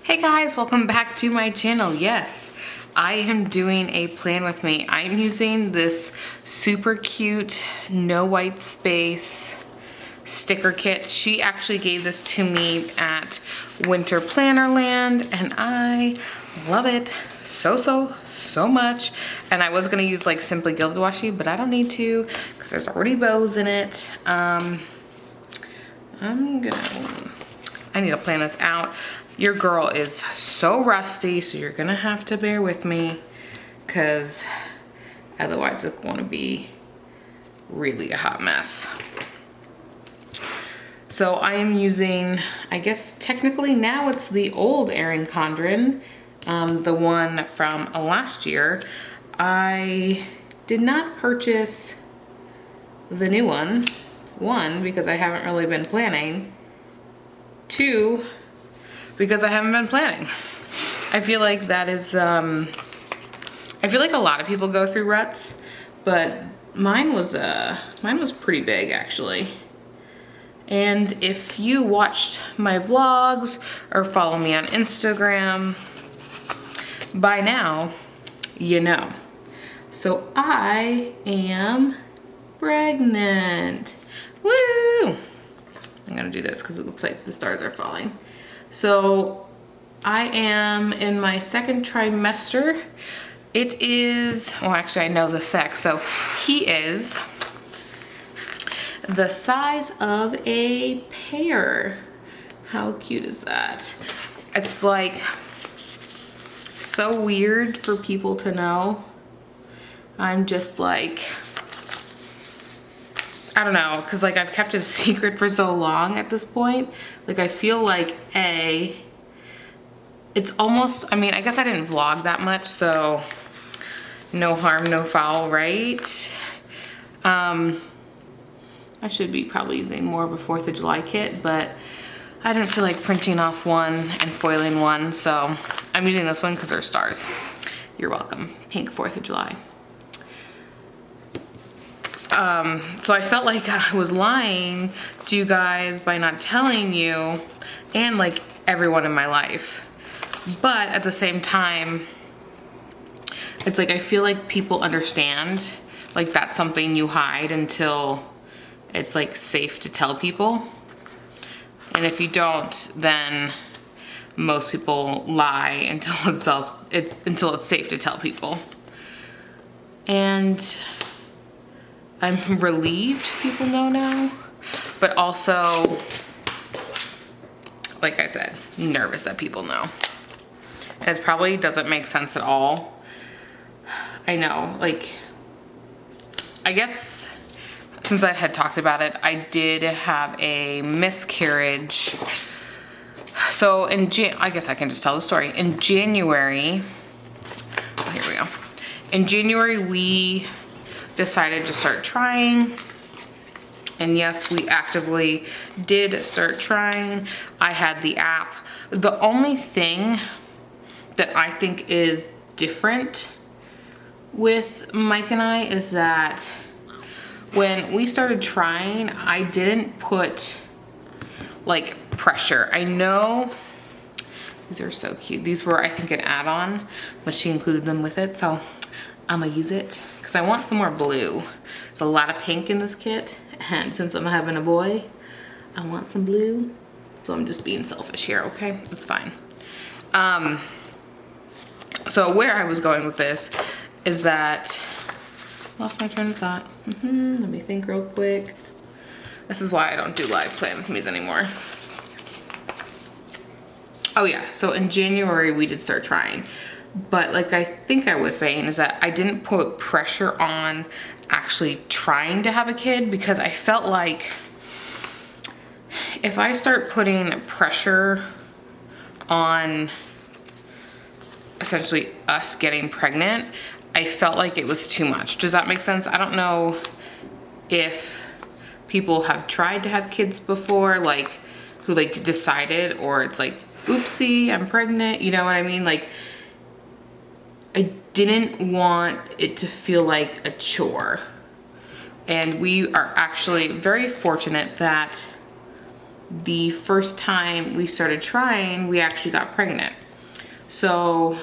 Hey guys, welcome back to my channel. Yes, I am doing a plan with me. I'm using this super cute no white space sticker kit. She actually gave this to me at Winter Plannerland and I love it so much. And I was gonna use like Simply Gilded washi, but I don't need to because there's already bows in it. I need to plan this out. Your girl is so rusty, so you're gonna have to bear with me because otherwise it's gonna be really a hot mess. So I am using, I guess technically now it's the old Erin Condren, the one from last year. I did not purchase the new one, because I haven't really been planning. Two, because I haven't been planning. I feel like that is, I feel like a lot of people go through ruts, but mine was pretty big actually. And if you watched my vlogs or follow me on Instagram, by now, you know. So I am pregnant. Woo! I'm gonna do this because it looks like the stars are falling. So I am in my second trimester. It is, well actually I know the sex, so he is the size of a pear. How cute is that? It's like so weird for people to know. I'm just like, I don't know, because like I've kept it a secret for so long at this point. Like I feel like it's almost, I mean, I guess I didn't vlog that much, so no harm, no foul, right? I should be probably using more of a 4th of July kit, but I didn't feel like printing off one and foiling one, so I'm using this one because they're stars. You're welcome. Pink 4th of July. So I felt like I was lying to you guys by not telling you and like everyone in my life. But at the same time, it's like I feel like people understand like that's something you hide until it's like safe to tell people. And if you don't, then most people lie until it's safe to tell people. And I'm relieved people know now, but also, like I said, nervous that people know. And it probably doesn't make sense at all. I know, like, I guess since I had talked about it, I did have a miscarriage. So I guess I can just tell the story. In January, oh, here we go. In January, we decided to start trying. And yes, we actively did start trying. I had the app. The only thing that I think is different with Mike and I is that when we started trying, I didn't put like pressure. I know these are so cute. These were, I think, an add-on, but she included them with it, so I'm gonna use it because I want some more blue. There's a lot of pink in this kit, and since I'm having a boy, I want some blue. So I'm just being selfish here, okay? It's fine. So where I was going with this is that, lost my train of thought. Let me think real quick. This is why I don't do live plan with me's anymore. Oh yeah, so in January we did start trying. But like I think I was saying is that I didn't put pressure on actually trying to have a kid because I felt like if I start putting pressure on essentially us getting pregnant, I felt like it was too much. Does that make sense? I don't know if people have tried to have kids before, like who like decided, or it's like, oopsie, I'm pregnant, you know what I mean? Like, I didn't want it to feel like a chore. And we are actually very fortunate that the first time we started trying, we actually got pregnant. So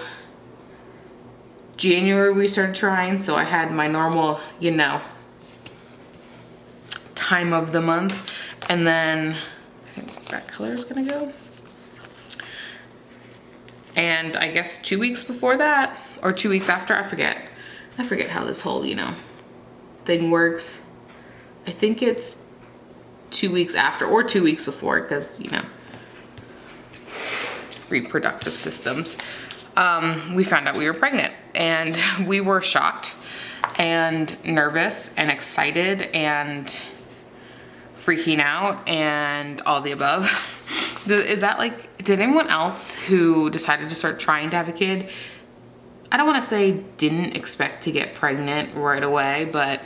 January we started trying, so I had my normal, you know, time of the month. And then I think that color is gonna go. And I guess 2 weeks before that, or 2 weeks after, I forget how this whole, you know, thing works. I think it's 2 weeks after or 2 weeks before, because, you know, reproductive systems. We found out we were pregnant, and we were shocked and nervous and excited and freaking out and all the above. Is that like, did anyone else who decided to start trying to have a kid, I don't want to say didn't expect to get pregnant right away, but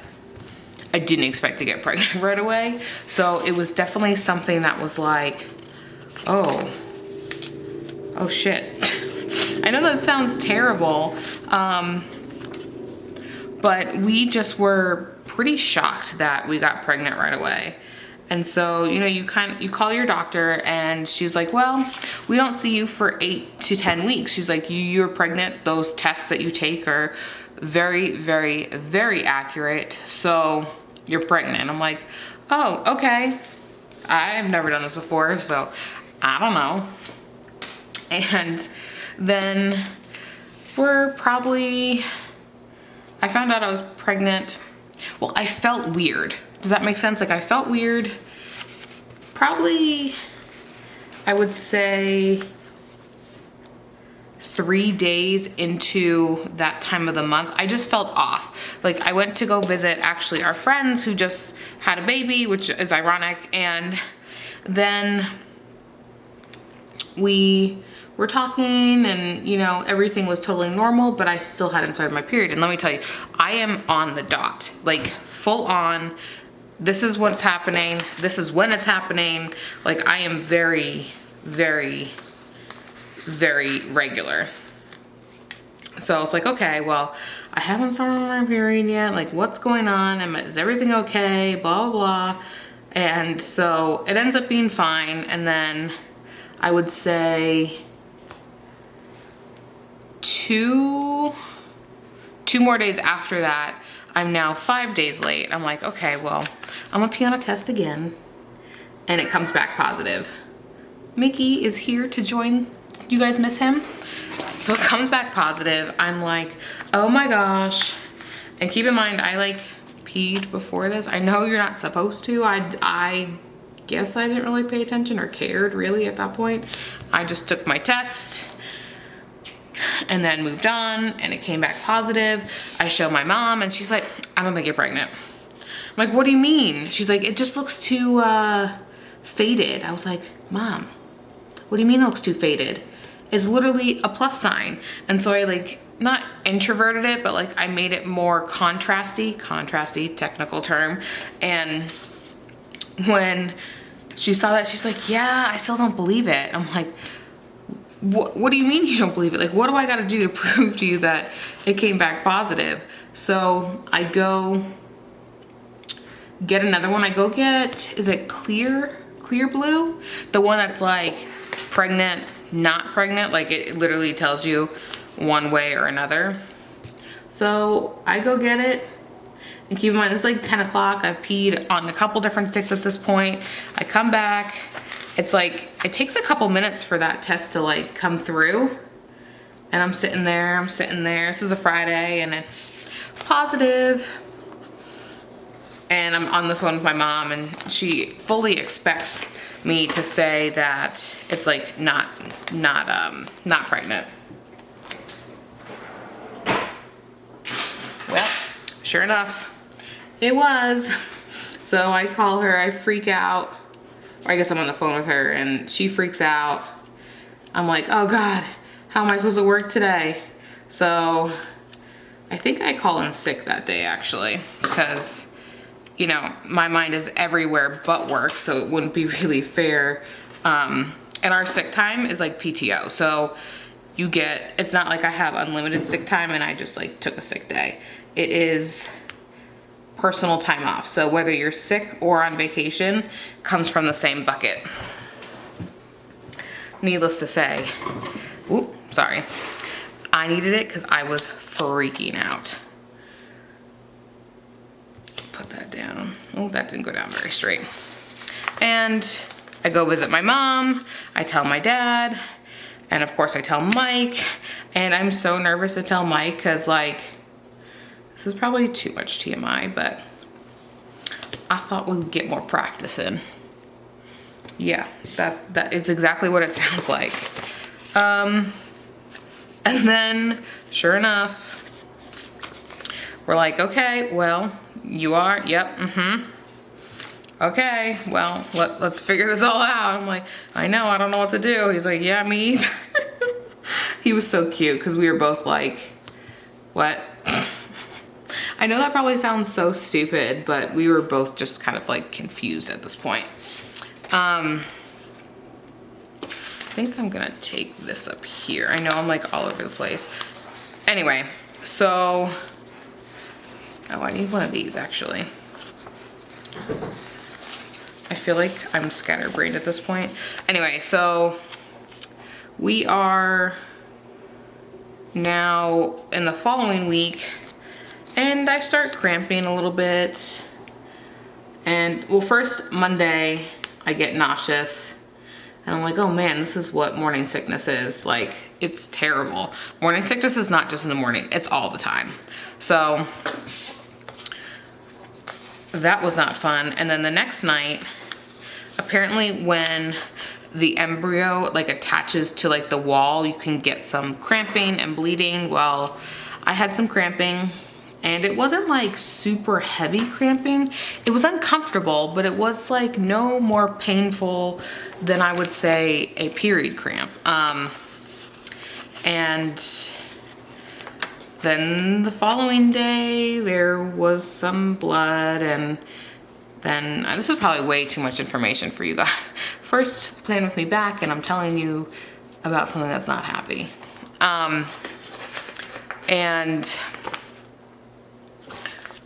I didn't expect to get pregnant right away. So it was definitely something that was like, oh shit. I know that sounds terrible, but we just were pretty shocked that we got pregnant right away. And so, you know, you call your doctor and she's like, well, we don't see you for 8 to 10 weeks. She's like, you're pregnant. Those tests that you take are very, very, very accurate. So you're pregnant. I'm like, oh, okay. I've never done this before, so I don't know. And then I found out I was pregnant. Well, I felt weird. Does that make sense? Like, I felt weird. Probably, I would say 3 days into that time of the month, I just felt off. Like, I went to go visit actually our friends who just had a baby, which is ironic. And then we were talking and, you know, everything was totally normal, but I still hadn't started my period. And let me tell you, I am on the dot, like full on. This is what's happening. This is when it's happening. Like, I am very, very, very regular. So I was like, okay, well, I haven't started my period yet. Like, what's going on? Is everything okay? Blah, blah, blah. And so it ends up being fine. And then I would say two more days after that, I'm now 5 days late. I'm like, okay, well, I'm gonna pee on a test again. And it comes back positive. Mickey is here to join. You guys miss him? So it comes back positive. I'm like, oh my gosh. And keep in mind, I like peed before this. I know you're not supposed to. I guess I didn't really pay attention or cared really at that point. I just took my test and then moved on, and it came back positive. I showed my mom and she's like, I don't think you're pregnant. I'm like, what do you mean? She's like, it just looks too faded. I was like, Mom, what do you mean it looks too faded? It's literally a plus sign. And so I like, not introverted it, but like I made it more contrasty, technical term. And when she saw that, she's like, yeah, I still don't believe it. I'm like, what do you mean you don't believe it? Like, what do I gotta do to prove to you that it came back positive? So I go get another one. I go get, is it clear blue? The one that's like pregnant, not pregnant. Like, it literally tells you one way or another. So I go get it. And keep in mind, it's like 10 o'clock. I've peed on a couple different sticks at this point. I come back. It's like, it takes a couple minutes for that test to like come through. And I'm sitting there. This is a Friday and it's positive. And I'm on the phone with my mom and she fully expects me to say that it's like not pregnant. Well, sure enough, it was. So I call her, I freak out. Or I guess I'm on the phone with her and she freaks out. I'm like, oh God, how am I supposed to work today? So I think I call in sick that day actually, because, you know, my mind is everywhere but work, so it wouldn't be really fair. And our sick time is like PTO. So you get, it's not like I have unlimited sick time and I just like took a sick day. It is personal time off. So whether you're sick or on vacation, comes from the same bucket. needless to say, ooh, sorry. I needed it because I was freaking out. Put that down. Oh, that didn't go down very straight. And I go visit my mom. I tell my dad. And of course I tell Mike. And I'm so nervous to tell Mike because like, this is probably too much TMI, but I thought we would get more practice in. Yeah, that is exactly what it sounds like. And then sure enough, we're like, okay, well, you are, yep, okay, well, let's figure this all out. I'm like, I know, I don't know what to do. He's like, yeah, me either. He was so cute because we were both like, what? I know that probably sounds so stupid, but we were both just kind of like confused at this point. I think I'm gonna take this up here. I know I'm like all over the place. Anyway, so, oh, I need one of these actually. I feel like I'm scatterbrained at this point. Anyway, so we are now in the following week and I start cramping a little bit. And well, first Monday I get nauseous and I'm like, oh man, this is what morning sickness is. Like, it's terrible. Morning sickness is not just in the morning, it's all the time. So that was not fun. And then the next night, apparently when the embryo like attaches to like the wall, you can get some cramping and bleeding. Well, I had some cramping and it wasn't like super heavy cramping. It was uncomfortable, but it was like no more painful than I would say a period cramp. And then the following day there was some blood, and then this is probably way too much information for you guys. First, plan with me back and I'm telling you about something that's not happy. And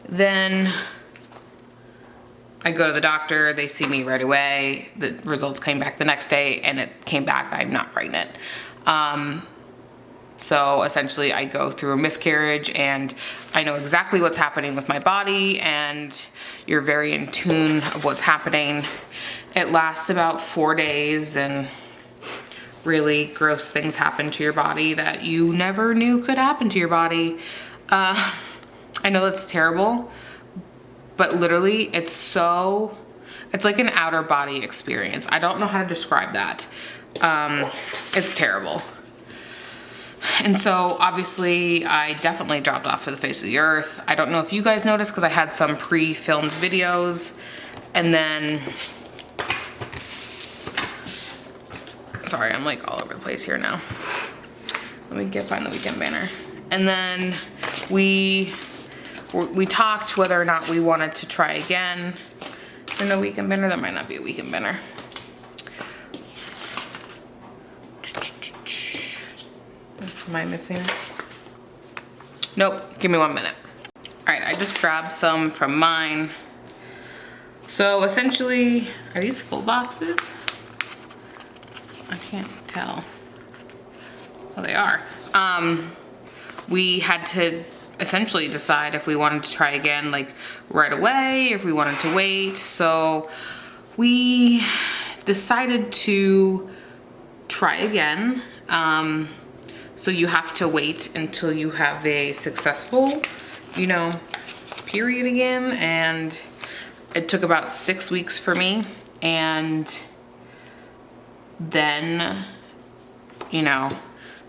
then I go to the doctor, they see me right away. The results came back the next day and it came back, I'm not pregnant. So essentially I go through a miscarriage and I know exactly what's happening with my body, and you're very in tune of what's happening. It lasts about 4 days and really gross things happen to your body that you never knew could happen to your body. I know that's terrible, but literally it's like an outer body experience. I don't know how to describe that. It's terrible. And so obviously I definitely dropped off of the face of the earth. I don't know if you guys noticed because I had some pre-filmed videos, and then, sorry, I'm like all over the place here now. Let me find the weekend banner. And then we talked whether or not we wanted to try again. Is there no weekend banner? That might not be a weekend banner. Am I missing? Nope, give me 1 minute. All right, I just grabbed some from mine. So essentially, are these full boxes? I can't tell. Oh, they are. We had to essentially decide if we wanted to try again like right away, if we wanted to wait. So we decided to try again. So you have to wait until you have a successful, period again. And it took about 6 weeks for me. And then,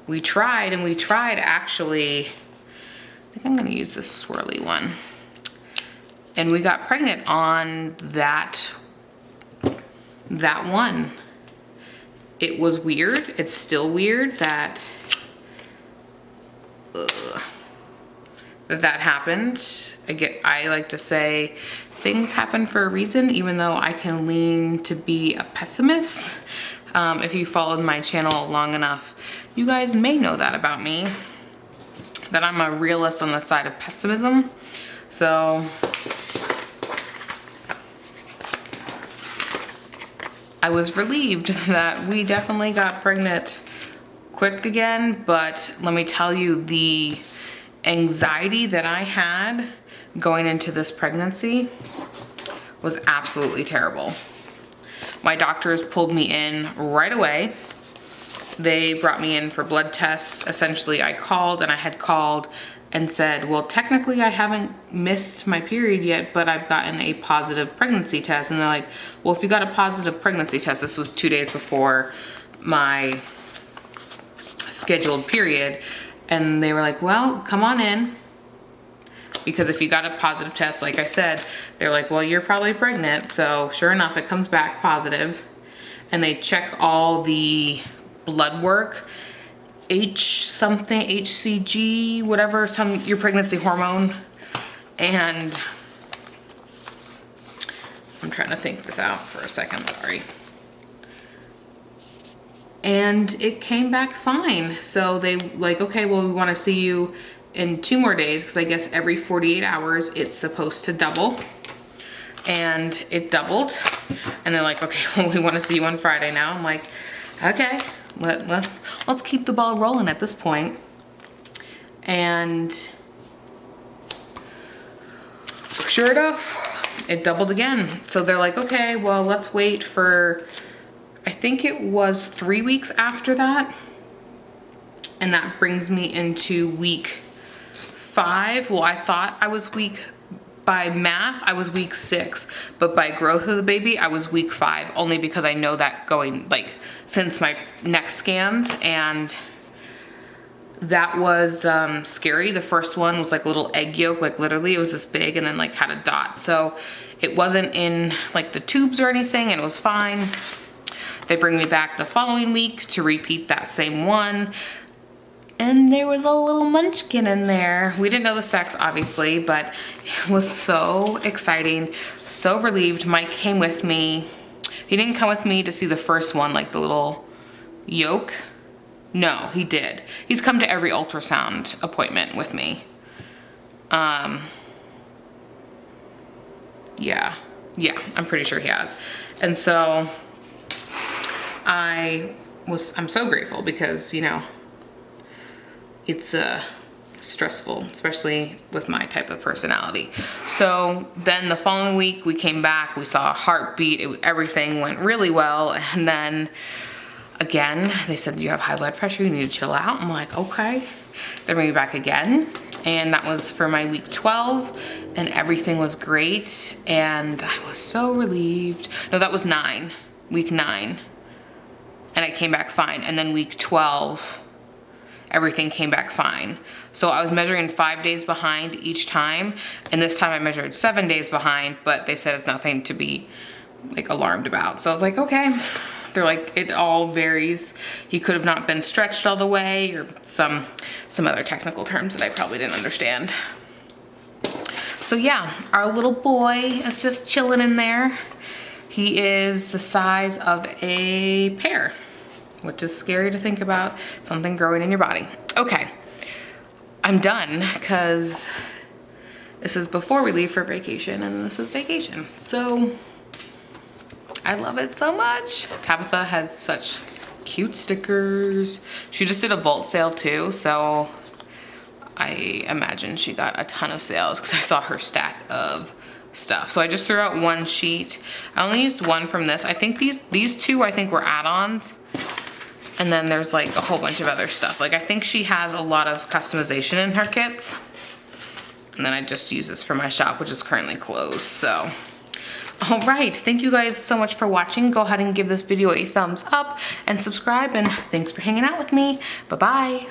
we tried and we tried actually. I think I'm gonna use this swirly one. And we got pregnant on that one. It was weird. It's still weird that that happened. I like to say things happen for a reason, even though I can lean to be a pessimist. If you followed my channel long enough, you guys may know that about me, that I'm a realist on the side of pessimism. So I was relieved that we definitely got pregnant quick again, but let me tell you, the anxiety that I had going into this pregnancy was absolutely terrible. My doctors pulled me in right away. They brought me in for blood tests. Essentially, I called, and I had called and said, well, technically I haven't missed my period yet, but I've gotten a positive pregnancy test. And they're like, well, if you got a positive pregnancy test, this was 2 days before my scheduled period. And they were like, well, come on in. Because if you got a positive test, like I said, they're like, well, you're probably pregnant. So sure enough, it comes back positive. And they check all the blood work, HCG, whatever, your pregnancy hormone. And I'm trying to think this out for a second, sorry. And it came back fine. So they like, okay, well, we want to see you in 2 more days, because I guess every 48 hours it's supposed to double. And it doubled. And they're like, okay, well, we want to see you on Friday now. I'm like, okay, let's keep the ball rolling at this point. And sure enough, it doubled again. So they're like, okay, well, let's wait for, I think it was 3 weeks after that. And that brings me into week 5. Well, I thought I was by math, I was week 6, but by growth of the baby, I was week 5, only because I know that going, like, since my next scans, and that was scary. The first one was like a little egg yolk, like literally it was this big, and then like had a dot. So it wasn't in like the tubes or anything, and it was fine. They bring me back the following week to repeat that same one. And there was a little munchkin in there. We didn't know the sex, obviously, but it was so exciting, so relieved. Mike came with me. He didn't come with me to see the first one, like the little yolk. No, he did. He's come to every ultrasound appointment with me. Yeah, I'm pretty sure he has. And so I'm so grateful, because, you know, it's stressful, especially with my type of personality. So then the following week we came back, we saw a heartbeat, everything went really well. And then again, they said, you have high blood pressure, you need to chill out. I'm like, okay. They bring me back again. And that was for my week 12, and everything was great. And I was so relieved. No, that was week 9. And I came back fine. And then week 12, everything came back fine. So I was measuring 5 days behind each time, and this time I measured 7 days behind, but they said it's nothing to be like alarmed about. So I was like, okay. They're like, it all varies. He could have not been stretched all the way, or some other technical terms that I probably didn't understand. So yeah, our little boy is just chilling in there. He is the size of a pear, which is scary to think about, something growing in your body. Okay, I'm done, because this is before we leave for vacation, and this is vacation. So I love it so much. Tabitha has such cute stickers. She just did a vault sale too, so I imagine she got a ton of sales, because I saw her stack of stuff. So I just threw out 1 sheet. I only used 1 from this. I think these 2 I think were add-ons. And then there's like a whole bunch of other stuff. Like I think she has a lot of customization in her kits. And then I just use this for my shop, which is currently closed. So, all right. Thank you guys so much for watching. Go ahead and give this video a thumbs up and subscribe. And thanks for hanging out with me. Bye-bye.